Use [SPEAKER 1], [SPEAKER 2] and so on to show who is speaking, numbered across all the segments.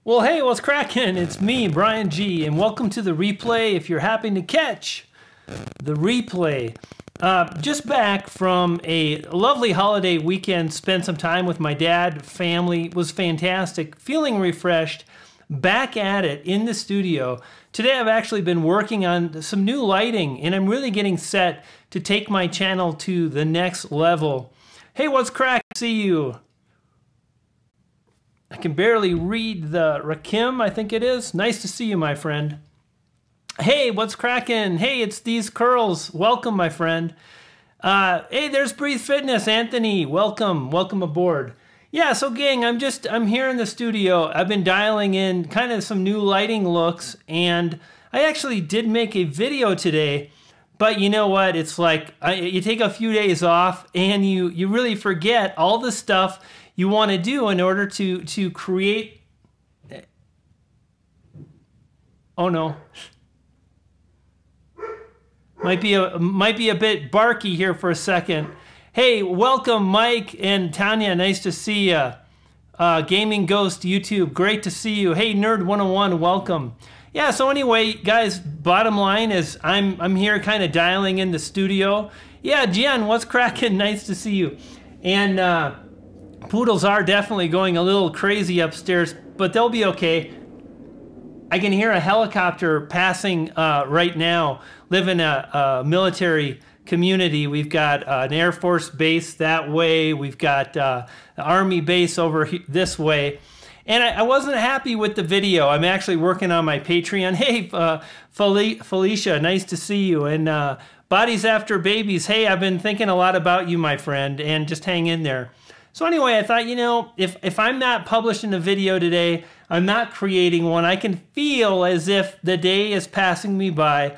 [SPEAKER 1] Well, hey, what's cracking? It's me, Brian G, and welcome to the replay if you're happy to catch the replay. Just back from a lovely holiday weekend, spent some time with my dad, family, was fantastic, feeling refreshed, back at it in the studio. Today I've actually been working on some new lighting, and I'm really getting set to take my channel to the next level. Hey, what's crack? See you. I can barely read the Rakim, I think it is. Nice to see you, my friend. Hey, what's cracking? Hey, it's these curls. Welcome, my friend. Hey, there's Breathe Fitness, Anthony. Welcome, welcome aboard. Yeah, so gang, I'm here in the studio. I've been dialing in kind of some new lighting looks, and I actually did make a video today. But you know what? It's like you take a few days off, and you really forget all the stuff you want to do in order to create. Oh no. Might be a bit barky here for a second. Hey, welcome Mike and Tanya. Nice to see you. Gaming Ghost YouTube, great to see you. Hey, Nerd 101, welcome. Yeah, so anyway, guys, bottom line is I'm here kind of dialing in the studio. Yeah, Jen, what's cracking? Nice to see you. And poodles are definitely going a little crazy upstairs, but they'll be okay. I can hear a helicopter passing right now. Live in a military community. We've got an Air Force base that way. We've got the Army base over this way. And I wasn't happy with the video. I'm actually working on my Patreon. Hey, Felicia, nice to see you. And Bodies After Babies. Hey, I've been thinking a lot about you, my friend, and just hang in there. So anyway, I thought, you know, if I'm not publishing a video today, I'm not creating one, I can feel as if the day is passing me by.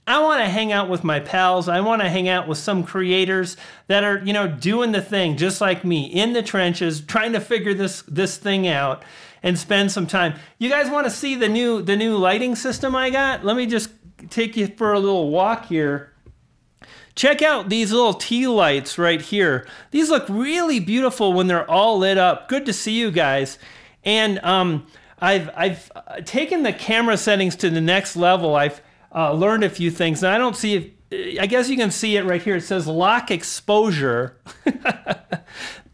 [SPEAKER 1] I want to hang out with my pals. I want to hang out with some creators that are, you know, doing the thing just like me, in the trenches, trying to figure this thing out and spend some time. You guys want to see the new lighting system I got? Let me just take you for a little walk here. Check out these little tea lights right here. These look really beautiful when they're all lit up. Good to see you guys. And I've taken the camera settings to the next level. I've learned a few things. And I don't see if, I guess you can see it right here. It says lock exposure.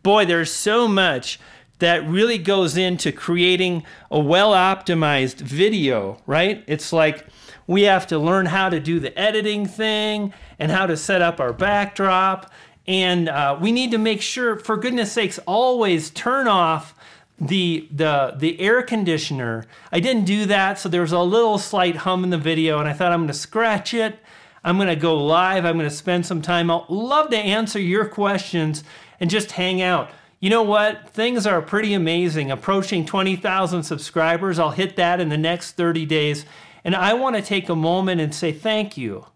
[SPEAKER 1] Boy, there's so much that really goes into creating a well-optimized video, right? It's like we have to learn how to do the editing thing and how to set up our backdrop. And we need to make sure, for goodness sakes, always turn off the air conditioner. I didn't do that, so there was a little slight hum in the video, and I thought I'm going to scratch it. I'm going to go live. I'm going to spend some time. I'll love to answer your questions and just hang out. You know what? Things are pretty amazing. Approaching 20,000 subscribers. I'll hit that in the next 30 days. And I want to take a moment and say thank you.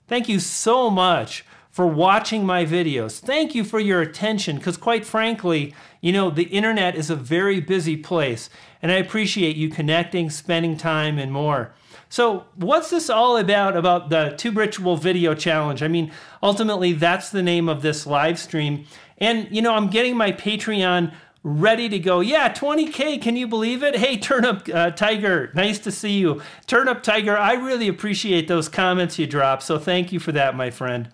[SPEAKER 1] Thank you so much for watching my videos. Thank you for your attention, because quite frankly, you know, the internet is a very busy place, and I appreciate you connecting, spending time, and more. So what's this all about the Tube Ritual Video Challenge? I mean, ultimately, that's the name of this live stream. And, you know, I'm getting my Patreon ready to go. Yeah, 20K, can you believe it? Hey, Turnip Tiger, nice to see you. Turnip Tiger, I really appreciate those comments you drop, so thank you for that, my friend.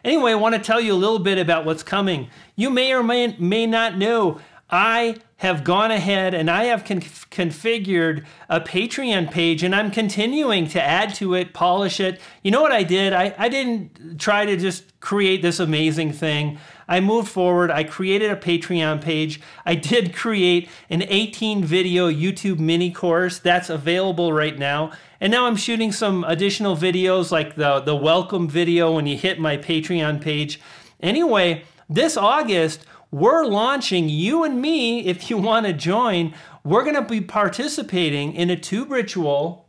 [SPEAKER 1] Anyway, I want to tell you a little bit about what's coming. You may or may not know, I have gone ahead and I have configured a Patreon page, and I'm continuing to add to it, polish it. You know what I did? I didn't try to just create this amazing thing. I moved forward. I created a Patreon page. I did create an 18-video YouTube mini course that's available right now. And now I'm shooting some additional videos like the welcome video when you hit my Patreon page. Anyway, this August, we're launching, you and me, if you want to join, we're going to be participating in a Tube Ritual.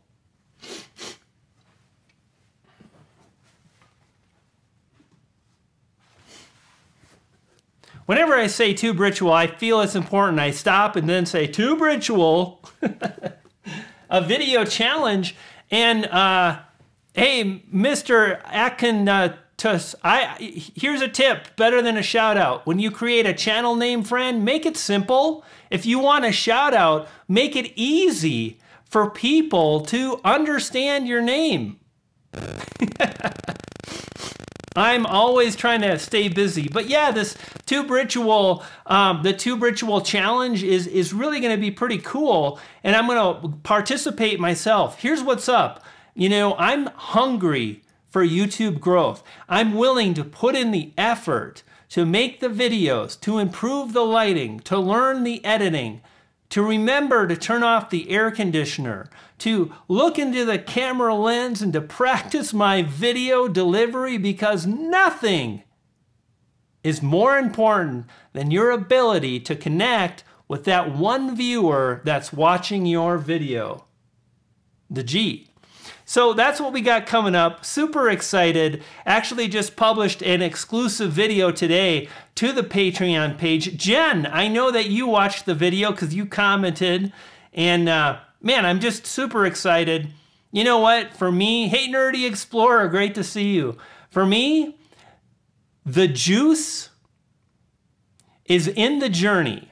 [SPEAKER 1] Whenever I say Tube Ritual, I feel it's important. I stop and then say Tube Ritual, a video challenge. And hey, Mr. Akin here's a tip better than a shout out. When you create a channel name, friend, make it simple. If you want a shout out, make it easy for people to understand your name. I'm always trying to stay busy. But yeah, this Tube Ritual, the Tube Ritual Challenge is really going to be pretty cool. And I'm going to participate myself. Here's what's up. You know, I'm hungry for YouTube growth. I'm willing to put in the effort to make the videos, to improve the lighting, to learn the editing, to remember to turn off the air conditioner, to look into the camera lens and to practice my video delivery, because nothing is more important than your ability to connect with that one viewer that's watching your video. The G. So that's what we got coming up. Super excited. Actually just published an exclusive video today to the Patreon page. Jen, I know that you watched the video because you commented. And man, I'm just super excited. You know what? For me, hey, Nerdy Explorer, great to see you. For me, the juice is in the journey.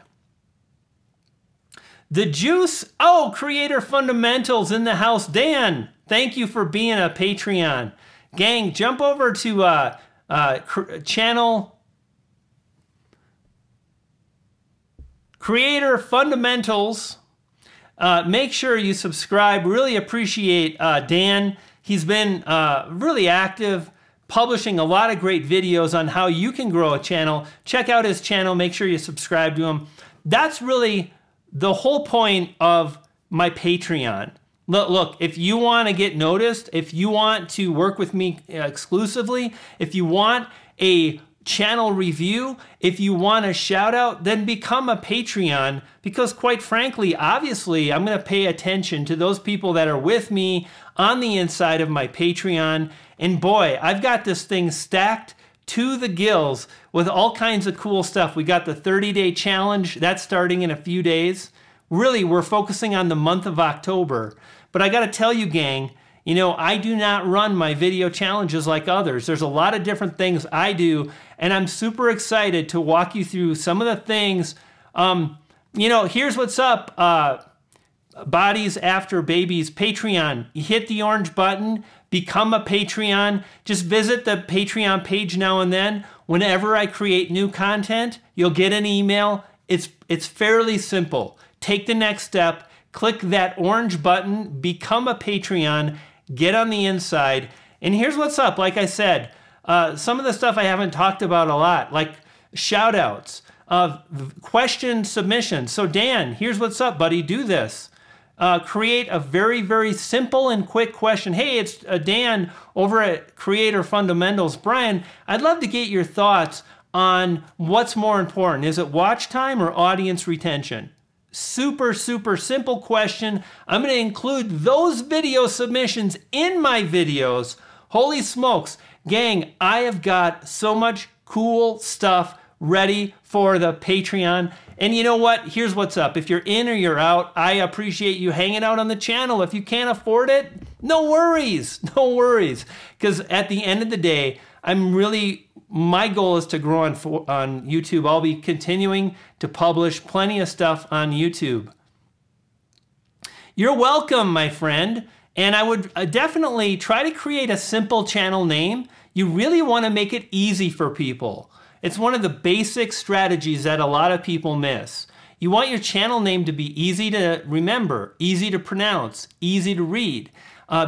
[SPEAKER 1] The juice, oh, Creator Fundamentals in the house. Dan, thank you for being a Patreon. Gang, jump over to channel Creator Fundamentals. Make sure you subscribe. Really appreciate Dan. He's been really active, publishing a lot of great videos on how you can grow a channel. Check out his channel. Make sure you subscribe to him. That's really the whole point of my Patreon. Look, if you want to get noticed, if you want to work with me exclusively, if you want a channel review, if you want a shout out, then become a Patreon, because quite frankly, obviously, I'm going to pay attention to those people that are with me on the inside of my Patreon. And boy, I've got this thing stacked to the gills with all kinds of cool stuff. We got the 30-day challenge. That's starting in a few days. Really, we're focusing on the month of October. But I got to tell you, gang, you know, I do not run my video challenges like others. There's a lot of different things I do, and I'm super excited to walk you through some of the things. You know, here's what's up. Bodies After Babies Patreon. You hit the orange button, become a Patreon. Just visit the Patreon page now and then. Whenever I create new content, you'll get an email. It's fairly simple. Take the next step, click that orange button, become a Patreon, get on the inside. And here's what's up. Like I said, some of the stuff I haven't talked about a lot, like shout outs, question submissions. So Dan, here's what's up, buddy. Do this. Create a very, very simple and quick question. Hey, it's Dan over at Creator Fundamentals. Brian, I'd love to get your thoughts on what's more important. Is it watch time or audience retention? Super, super simple question. I'm going to include those video submissions in my videos. Holy smokes. Gang, I have got so much cool stuff ready for the Patreon. And you know what? Here's what's up. If you're in or you're out, I appreciate you hanging out on the channel. If you can't afford it, no worries. No worries. Because at the end of the day, my goal is to grow on YouTube. I'll be continuing to publish plenty of stuff on YouTube. You're welcome, my friend. And I would definitely try to create a simple channel name. You really want to make it easy for people. It's one of the basic strategies that a lot of people miss. You want your channel name to be easy to remember, easy to pronounce, easy to read,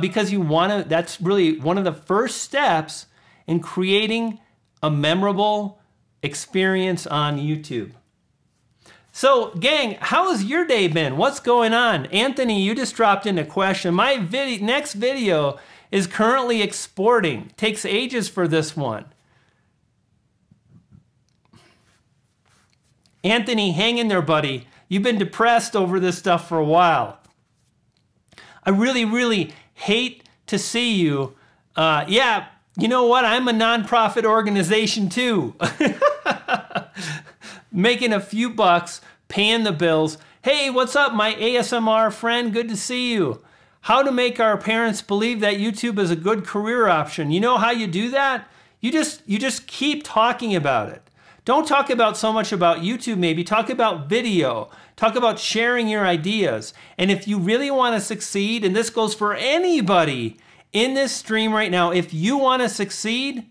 [SPEAKER 1] because that's really one of the first steps in creating a memorable experience on YouTube. So, gang, how has your day been? What's going on? Anthony, you just dropped in a question. My next video is currently exporting. Takes ages for this one. Anthony, hang in there, buddy. You've been depressed over this stuff for a while. I really, really hate to see you. Yeah, you know what? I'm a nonprofit organization too. Making a few bucks, paying the bills. Hey, what's up, my ASMR friend? Good to see you. How to make our parents believe that YouTube is a good career option. You know how you do that? You just keep talking about it. Don't talk about so much about YouTube maybe, talk about video. Talk about sharing your ideas. And if you really want to succeed, and this goes for anybody in this stream right now, if you want to succeed,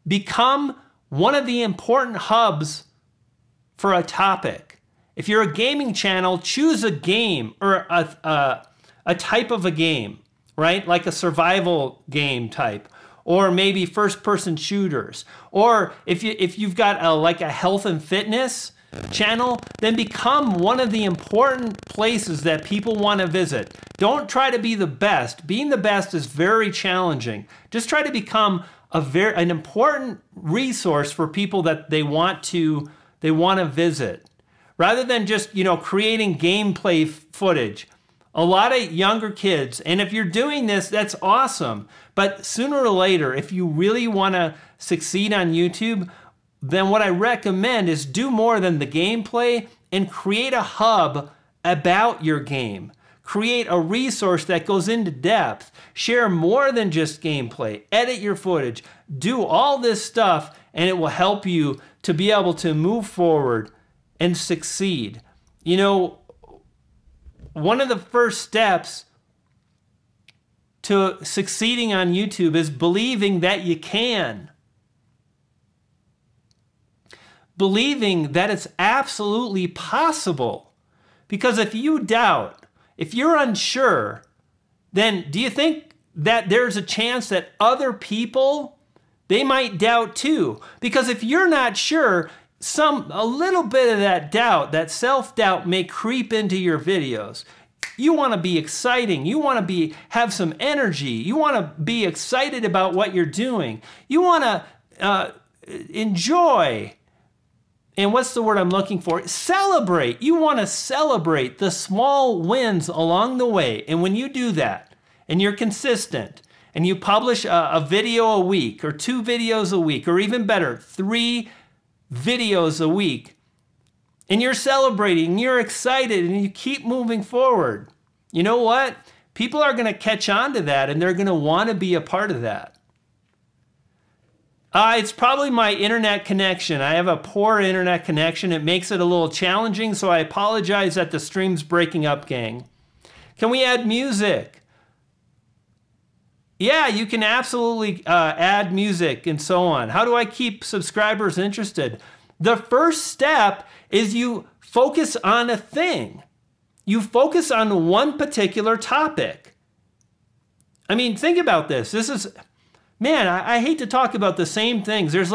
[SPEAKER 1] become one of the important hubs for a topic. If you're a gaming channel, choose a game or a type of a game, right? Like a survival game type, or maybe first-person shooters. Or if you've got like a health and fitness channel, then become one of the important places that people want to visit. Don't try to be the best. Being the best is very challenging. Just try to become an important resource for people that they want to visit, rather than just creating gameplay footage. A lot of younger kids, and if you're doing this, that's awesome. But sooner or later, if you really want to succeed on YouTube, then what I recommend is do more than the gameplay and create a hub about your game. Create a resource that goes into depth. Share more than just gameplay. Edit your footage. Do all this stuff, and it will help you to be able to move forward and succeed. You know, one of the first steps to succeeding on YouTube is believing that you can. Believing that it's absolutely possible. Because if you doubt, if you're unsure, then do you think that there's a chance that other people, they might doubt too? Because if you're not sure, a little bit of that doubt, that self-doubt may creep into your videos. You want to be exciting. You want to have some energy. You want to be excited about what you're doing. You want to enjoy. And what's the word I'm looking for? Celebrate. You want to celebrate the small wins along the way. And when you do that, and you're consistent, and you publish a video a week, or 2 videos a week, or even better, 3 videos a week, and you're celebrating, you're excited, and you keep moving forward, you know what? People are going to catch on to that, and they're going to want to be a part of that. It's probably my internet connection. I have a poor internet connection. It makes it a little challenging, so I apologize that the stream's breaking up, gang. Can we add music? Yeah, you can absolutely add music and so on. How do I keep subscribers interested? The first step is you focus on a thing. You focus on one particular topic. I mean, think about this. This is... Man, I hate to talk about the same things. There's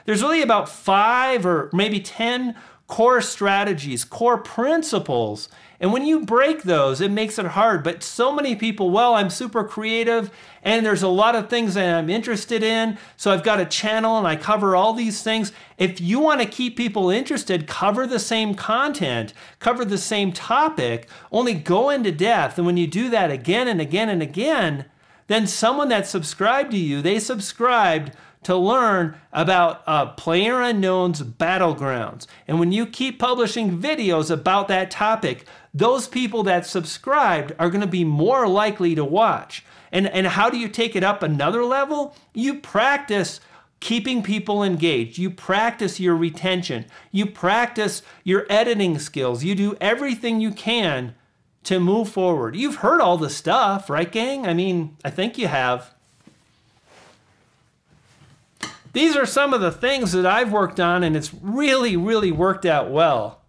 [SPEAKER 1] really about 5 or maybe 10 core strategies, core principles. And when you break those, it makes it hard. But so many people, well, I'm super creative and there's a lot of things that I'm interested in. So I've got a channel and I cover all these things. If you want to keep people interested, cover the same content, cover the same topic, only go into depth. And when you do that again and again and again, then someone that subscribed to you, they subscribed to learn about PlayerUnknown's Battlegrounds. And when you keep publishing videos about that topic, those people that subscribed are going to be more likely to watch. And how do you take it up another level? You practice keeping people engaged. You practice your retention. You practice your editing skills. You do everything you can to move forward. You've heard all the stuff, right, gang? I mean, I think you have. These are some of the things that I've worked on, and it's really, really worked out well.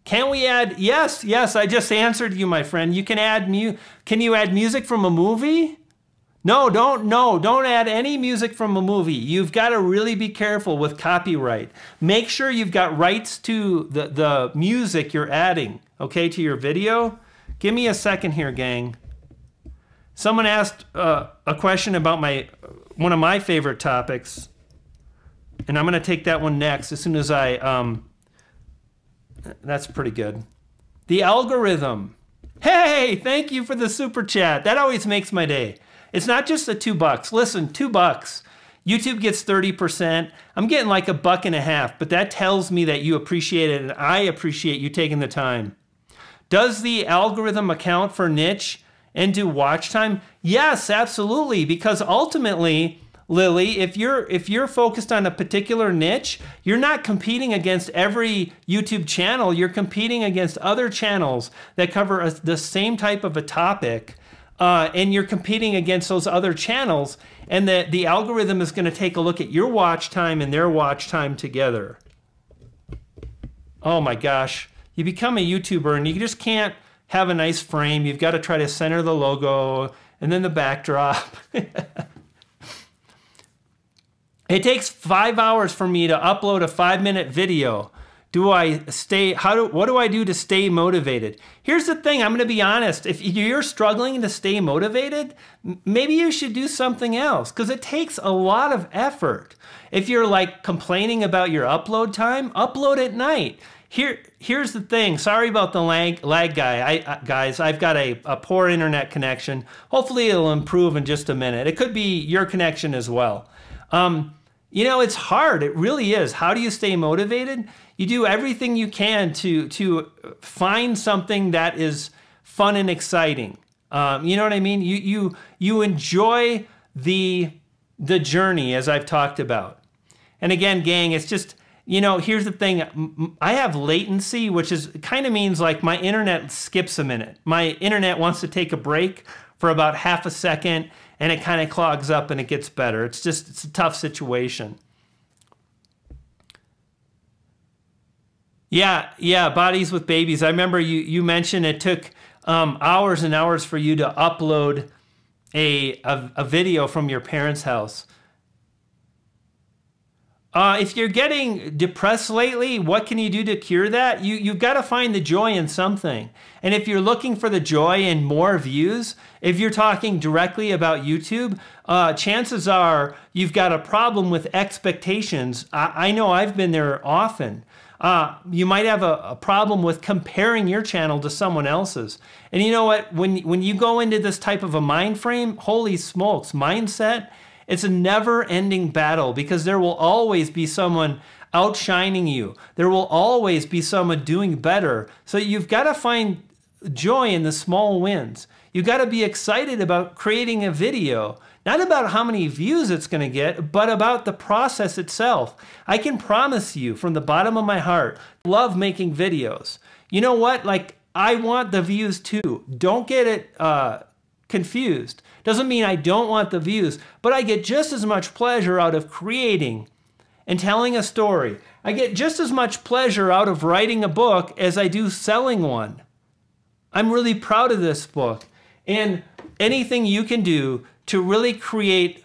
[SPEAKER 1] Can we add? Yes, I just answered you, my friend. You can add Can you add music from a movie? No, don't add any music from a movie. You've got to really be careful with copyright. Make sure you've got rights to the music you're adding, okay, to your video. Give me a second here, gang. Someone asked a question about one of my favorite topics, and I'm going to take that one next as soon as that's pretty good. The algorithm. Hey, thank you for the super chat. That always makes my day. It's not just the $2. Listen, $2. YouTube gets 30%. I'm getting like $1.50, but that tells me that you appreciate it, and I appreciate you taking the time. Does the algorithm account for niche into watch time? Yes, absolutely. Because ultimately, Lily, if you're focused on a particular niche, you're not competing against every YouTube channel. You're competing against other channels that cover the same type of a topic, and you're competing against those other channels. And the algorithm is going to take a look at your watch time and their watch time together. Oh my gosh, you become a YouTuber and you just can't have a nice frame. You've got to try to center the logo and then the backdrop. It takes 5 hours for me to upload a 5-minute video. What do I do to stay motivated? Here's the thing, I'm going to be honest. If you're struggling to stay motivated, maybe you should do something else, because it takes a lot of effort. If you're like complaining about your upload time, upload at night. Here's the thing. Sorry about the lag guys. I've got a poor internet connection. Hopefully it'll improve in just a minute. It could be your connection as well. You know, it's hard. It really is. How do you stay motivated? You do everything you can to find something that is fun and exciting. You know what I mean? You enjoy the journey, as I've talked about. And again, gang, it's just, you know, here's the thing. I have latency, which is kind of means like my internet skips a minute. My internet wants to take a break for about half a second, and it kind of clogs up and it gets better. It's a tough situation. Yeah, Bodies with Babies. I remember you mentioned it took hours and hours for you to upload a video from your parents' house. If you're getting depressed lately, what can you do to cure that? You've got to find the joy in something. And if you're looking for the joy in more views, if you're talking directly about YouTube, chances are you've got a problem with expectations. I know I've been there often. You might have a problem with comparing your channel to someone else's. And you know what? When you go into this type of a mind frame, holy smokes, mindset, it's a never-ending battle, because there will always be someone outshining you. There will always be someone doing better. So you've got to find joy in the small wins. You've got to be excited about creating a video, not about how many views it's going to get, but about the process itself. I can promise you from the bottom of my heart, I love making videos. You know what? Like, I want the views too. Don't get it confused. Doesn't mean I don't want the views, but I get just as much pleasure out of creating and telling a story. I get just as much pleasure out of writing a book as I do selling one. I'm really proud of this book. And anything you can do to really create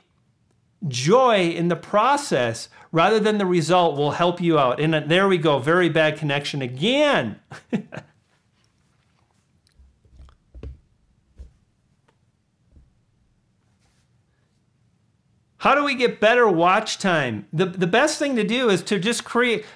[SPEAKER 1] joy in the process rather than the result will help you out. And there we go, very bad connection again. How do we get better watch time? The best thing to do is to just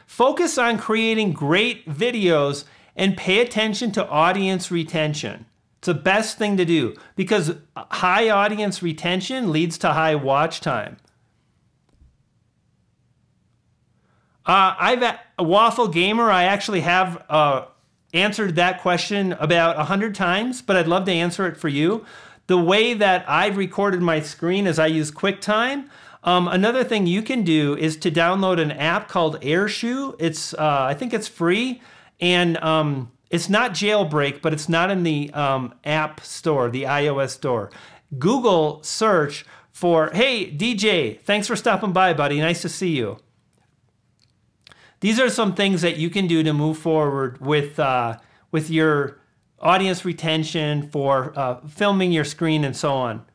[SPEAKER 1] focus on creating great videos and pay attention to audience retention. It's the best thing to do, because high audience retention leads to high watch time. A Waffle Gamer, I actually have answered that question about 100 times, but I'd love to answer it for you. The way that I've recorded my screen is I use QuickTime. Another thing you can do is to download an app called AirShoe. I think it's free, and it's not jailbreak, but it's not in the app store, the iOS store. Google search for, hey, DJ, thanks for stopping by, buddy. Nice to see you. These are some things that you can do to move forward with your audience retention, for filming your screen, and so on.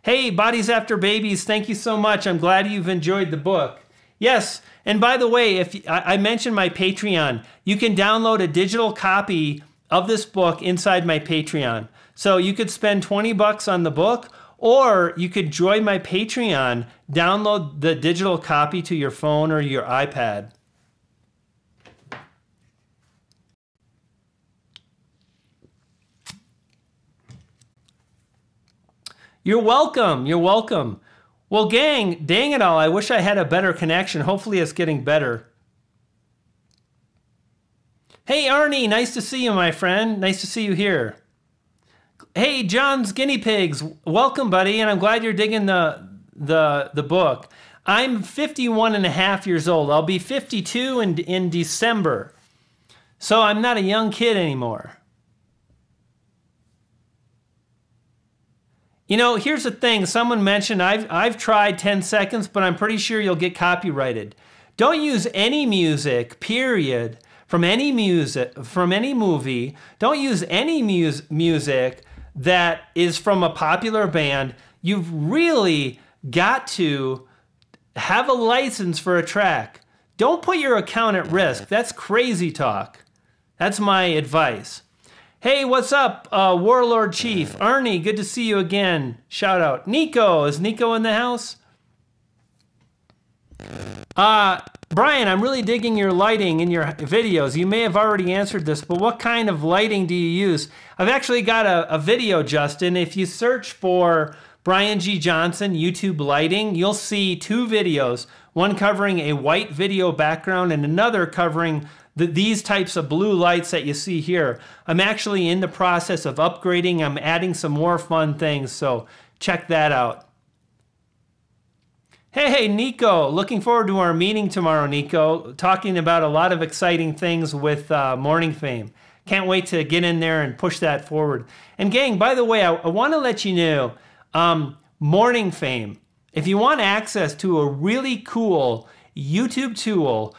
[SPEAKER 1] Hey, Bodies After Babies, thank you so much. I'm glad you've enjoyed the book. Yes, and by the way, if I mentioned my Patreon, you can download a digital copy of this book inside my Patreon. So you could spend 20 bucks on the book, or you could join my Patreon, download the digital copy to your phone or your iPad. You're welcome. You're welcome. Well, gang, dang it all. I wish I had a better connection. Hopefully it's getting better. Hey, Arnie, nice to see you, my friend. Nice to see you here. Hey, John's Guinea Pigs. Welcome, buddy, and I'm glad you're digging the book. I'm 51 and a half years old. I'll be 52 in December. So I'm not a young kid anymore. You know, here's the thing. Someone mentioned I've tried 10 seconds, but I'm pretty sure you'll get copyrighted. Don't use any music, period, from any movie. Don't use any music that is from a popular band. You've really got to have a license for a track. Don't put your account at risk. That's crazy talk. That's my advice. Hey, what's up, Warlord Chief? Arnie, good to see you again. Shout out. Nico, is Nico in the house? Brian, I'm really digging your lighting in your videos. You may have already answered this, but what kind of lighting do you use? I've actually got a video, Justin. If you search for Brian G. Johnson YouTube lighting, you'll see two videos, one covering a white video background and another covering these types of blue lights that you see here. I'm actually in the process of upgrading. I'm adding some more fun things, so check that out. Hey, Nico, looking forward to our meeting tomorrow, Nico, talking about a lot of exciting things with Morning Fame. Can't wait to get in there and push that forward. And gang, by the way, I want to let you know, Morning Fame, if you want access to a really cool YouTube tool,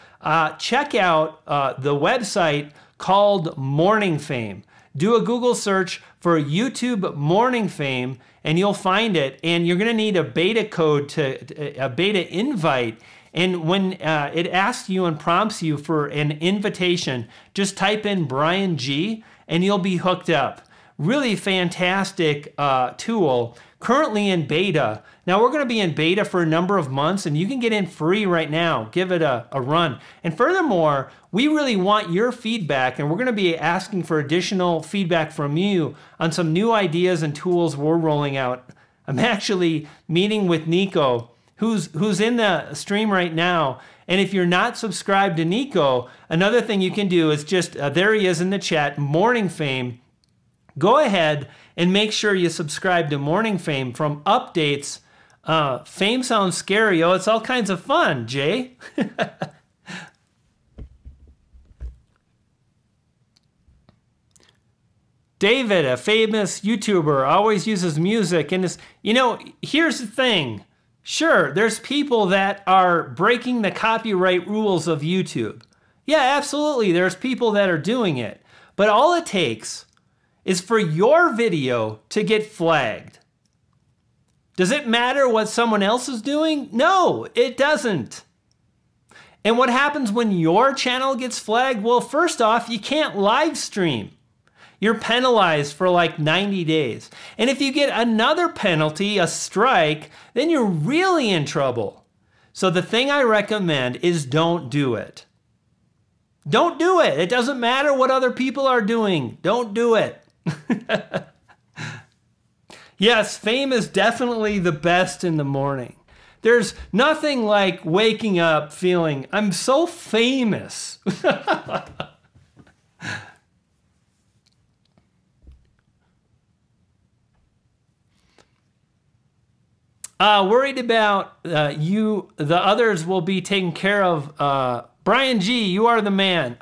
[SPEAKER 1] check out the website called Morning Fame. Do a Google search for YouTube Morning Fame and you'll find it. And you're going to need a beta code, a beta invite. And when it asks you and prompts you for an invitation, just type in Brian G and you'll be hooked up. Really fantastic tool, currently in beta. Now we're going to be in beta for a number of months and you can get in free right now. Give it a run. And furthermore, we really want your feedback and we're going to be asking for additional feedback from you on some new ideas and tools we're rolling out. I'm actually meeting with Nico, who's in the stream right now. And if you're not subscribed to Nico, another thing you can do is just, there he is in the chat, Morning Fame. Go ahead and make sure you subscribe to Morning Fame from updates. Fame sounds scary. Oh, it's all kinds of fun, Jay. David, a famous YouTuber, always uses music. And you know, here's the thing. Sure, there's people that are breaking the copyright rules of YouTube. Yeah, absolutely. There's people that are doing it. But all it takes is for your video to get flagged. Does it matter what someone else is doing? No, it doesn't. And what happens when your channel gets flagged? Well, first off, you can't live stream. You're penalized for like 90 days. And if you get another penalty, a strike, then you're really in trouble. So the thing I recommend is don't do it. Don't do it. It doesn't matter what other people are doing. Don't do it. Yes, fame is definitely the best in the morning. There's nothing like waking up feeling, I'm so famous. Worried about you, the others will be taken care of. Brian G, you are the man.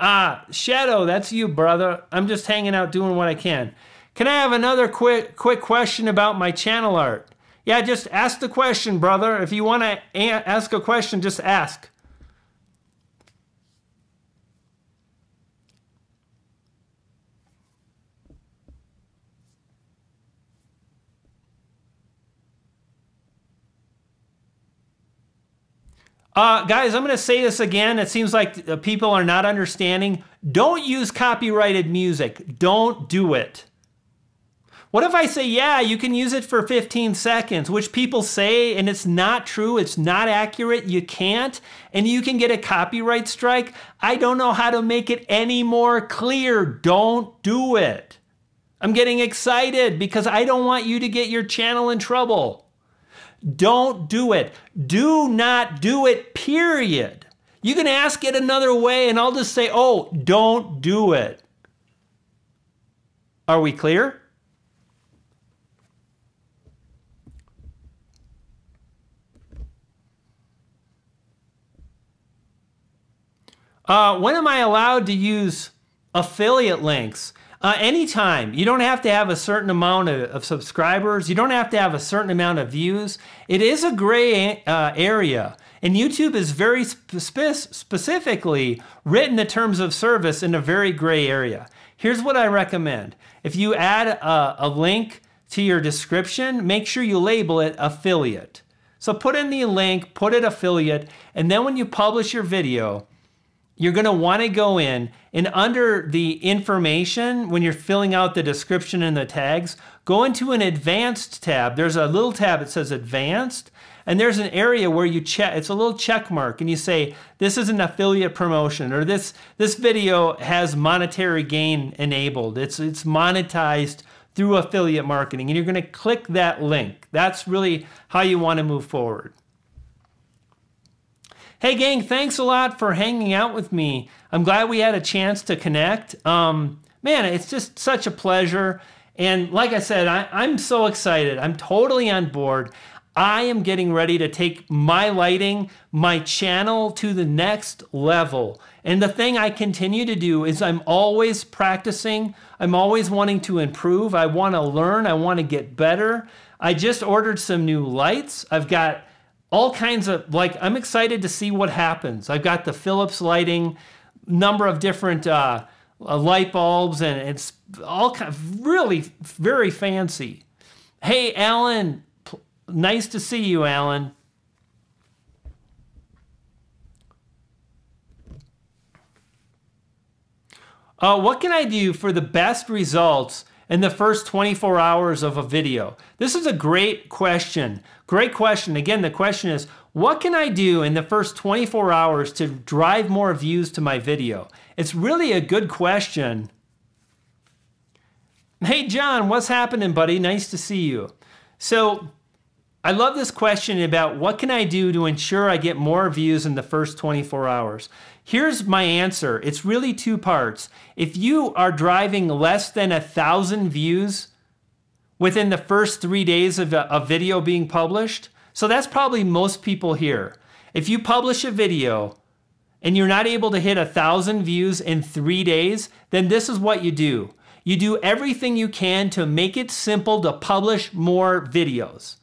[SPEAKER 1] Shadow, that's you, brother. I'm just hanging out doing what I can. Can I have another quick question about my channel art? Yeah, just ask the question, brother. If you want to ask a question, just ask. Guys, I'm going to say this again. It seems like people are not understanding. Don't use copyrighted music. Don't do it. What if I say, yeah, you can use it for 15 seconds, which people say, and it's not true, it's not accurate, you can't, and you can get a copyright strike? I don't know how to make it any more clear. Don't do it. I'm getting excited because I don't want you to get your channel in trouble. Don't do it. Do not do it, period. You can ask it another way and I'll just say, oh, don't do it. Are we clear? When am I allowed to use affiliate links? Anytime. You don't have to have a certain amount of subscribers. You don't have to have a certain amount of views. It is a gray area. And YouTube is very specifically written the terms of service in a very gray area. Here's what I recommend. If you add a link to your description, make sure you label it affiliate. So put in the link, put it affiliate, and then when you publish your video, you're going to want to go in and under the information, when you're filling out the description and the tags, go into an advanced tab. There's a little tab that says advanced, and there's an area where you check, it's a little check mark, and you say, this is an affiliate promotion, or this video has monetary gain enabled. It's monetized through affiliate marketing, and you're going to click that link. That's really how you want to move forward. Hey gang, thanks a lot for hanging out with me. I'm glad we had a chance to connect. Man, it's just such a pleasure. And like I said, I'm so excited. I'm totally on board. I am getting ready to take my lighting, my channel to the next level. And the thing I continue to do is I'm always practicing. I'm always wanting to improve. I want to learn. I want to get better. I just ordered some new lights. I've got all kinds of, I'm excited to see what happens. I've got the Philips lighting, number of different light bulbs, and it's all kind of really very fancy. Hey, Alan, nice to see you, Alan. What can I do for the best results in the first 24 hours of a video? This is a great question. Great question. Again, the question is, what can I do in the first 24 hours to drive more views to my video? It's really a good question. Hey, John, what's happening, buddy? Nice to see you. So I love this question about what can I do to ensure I get more views in the first 24 hours? Here's my answer. It's really two parts. If you are driving less than 1,000 views within the first 3 days of a video being published, so that's probably most people here. If you publish a video and you're not able to hit 1,000 views in 3 days, then this is what you do. You do everything you can to make it simple to publish more videos.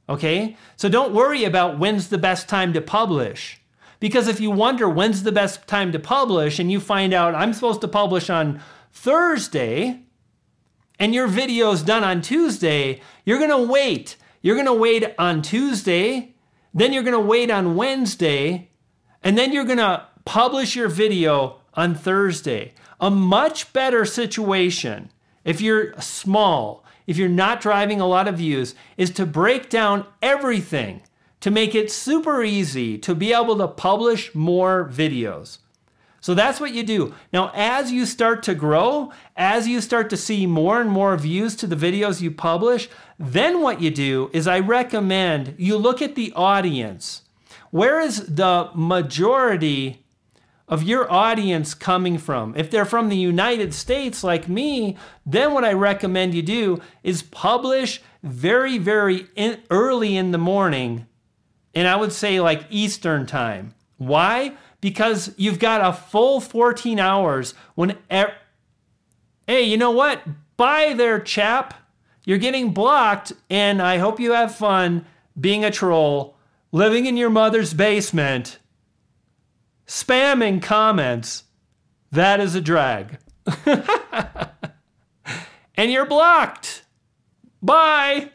[SPEAKER 1] Okay? So don't worry about when's the best time to publish. Because if you wonder when's the best time to publish and you find out I'm supposed to publish on Thursday and your video is done on Tuesday, you're going to wait. You're going to wait on Tuesday, then you're going to wait on Wednesday, and then you're going to publish your video on Thursday. A much better situation, if you're small, if you're not driving a lot of views, is to break down everything to make it super easy to be able to publish more videos. So that's what you do. Now, as you start to grow, as you start to see more and more views to the videos you publish, then what you do is I recommend you look at the audience. Where is the majority of your audience coming from? If they're from the United States like me, then what I recommend you do is publish very, very early in the morning, and I would say like Eastern time. Why? Because you've got a full 14 hours when, hey, you know what? Bye there, chap. You're getting blocked, and I hope you have fun being a troll, living in your mother's basement, spamming comments. That is a drag. And you're blocked. Bye.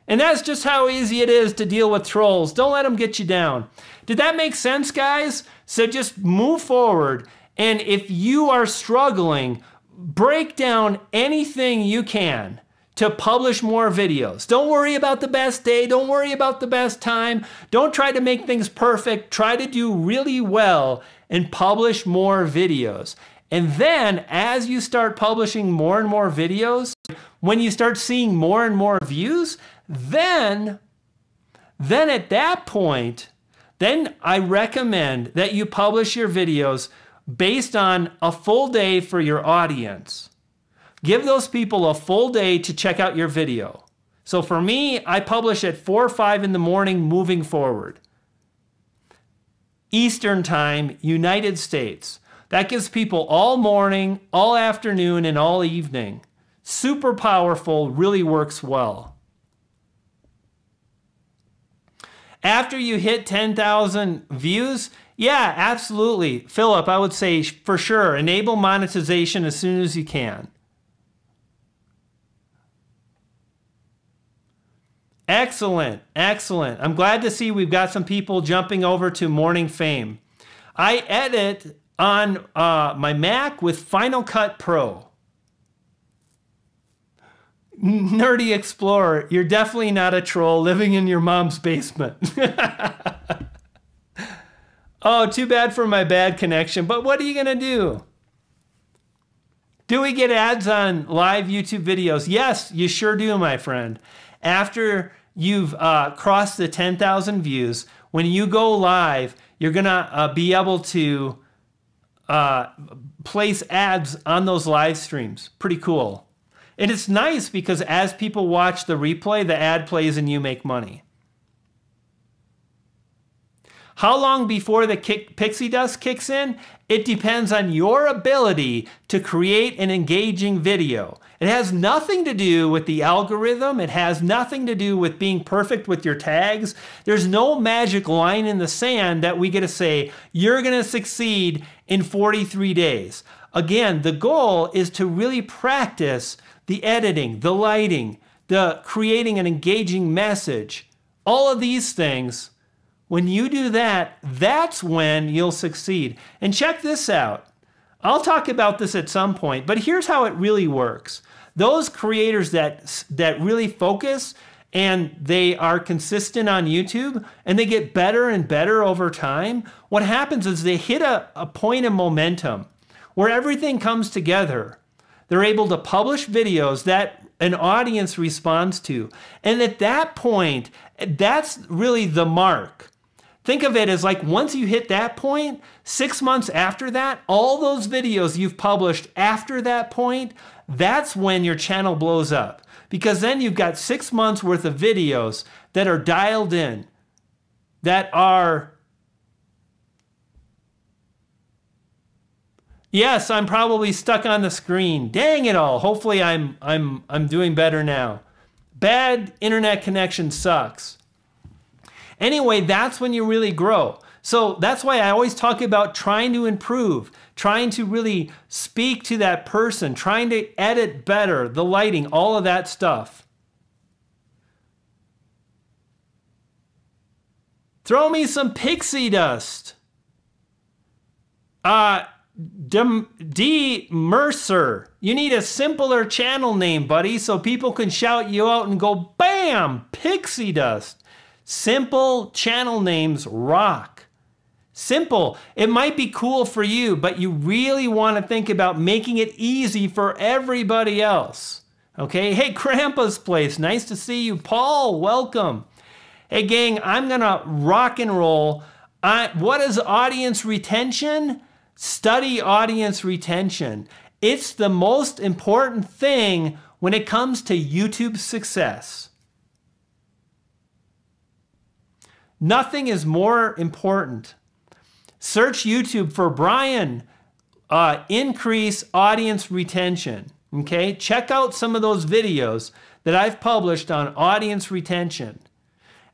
[SPEAKER 1] And that's just how easy it is to deal with trolls. Don't let them get you down. Did that make sense, guys? So just move forward. And if you are struggling, break down anything you can to publish more videos. Don't worry about the best day. Don't worry about the best time. Don't try to make things perfect. Try to do really well and publish more videos. And then as you start publishing more and more videos, when you start seeing more and more views, then at that point, then I recommend that you publish your videos based on a full day for your audience. Give those people a full day to check out your video. So for me, I publish at 4 or 5 in the morning moving forward. Eastern Time, United States. That gives people all morning, all afternoon, and all evening. Super powerful, really works well. After you hit 10,000 views, yeah, absolutely. Philip, I would say for sure, enable monetization as soon as you can. Excellent, excellent. I'm glad to see we've got some people jumping over to Morning Fame. I edit on my Mac with Final Cut Pro. Nerdy Explorer, you're definitely not a troll living in your mom's basement. Oh, too bad for my bad connection, but what are you gonna do? Do we get ads on live YouTube videos? Yes, you sure do, my friend. After you've crossed the 10,000 views, when you go live, you're gonna be able to place ads on those live streams. Pretty cool. And it's nice because as people watch the replay, the ad plays and you make money. How long before the pixie dust kicks in? It depends on your ability to create an engaging video. It has nothing to do with the algorithm. It has nothing to do with being perfect with your tags. There's no magic line in the sand that we get to say, you're going to succeed in 43 days. Again, the goal is to really practice the editing, the lighting, the creating an engaging message. All of these things, when you do that, that's when you'll succeed. And check this out. I'll talk about this at some point, but here's how it really works. Those creators that really focus and they are consistent on YouTube and they get better and better over time, what happens is they hit a point of momentum where everything comes together. They're able to publish videos that an audience responds to. And at that point, that's really the mark. Think of it as like once you hit that point, 6 months after that, all those videos you've published after that point, that's when your channel blows up. Because then you've got 6 months worth of videos that are dialed in, that are... Yes, I'm probably stuck on the screen. Dang it all. Hopefully I'm doing better now. Bad internet connection sucks. Anyway, that's when you really grow. So that's why I always talk about trying to improve, trying to really speak to that person, trying to edit better, the lighting, all of that stuff. Throw me some pixie dust. D. Mercer, you need a simpler channel name, buddy, so people can shout you out and go, bam, pixie dust. Simple channel names rock. Simple. It might be cool for you, but you really want to think about making it easy for everybody else. Okay? Hey, Grandpa's Place, nice to see you. Paul, welcome. Hey, gang, I'm going to rock and roll. What is audience retention? Study audience retention. It's the most important thing when it comes to YouTube success. Nothing is more important. Search YouTube for Brian, increase audience retention. Okay, check out some of those videos that I've published on audience retention,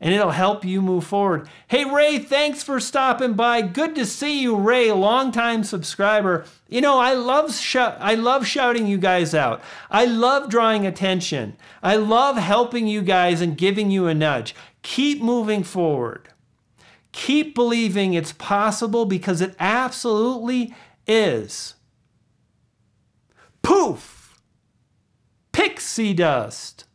[SPEAKER 1] and it'll help you move forward. Hey, Ray, thanks for stopping by. Good to see you, Ray, longtime subscriber. You know, I love shouting you guys out. I love drawing attention. I love helping you guys and giving you a nudge. Keep moving forward. Keep believing it's possible because it absolutely is. Poof! Pixie dust.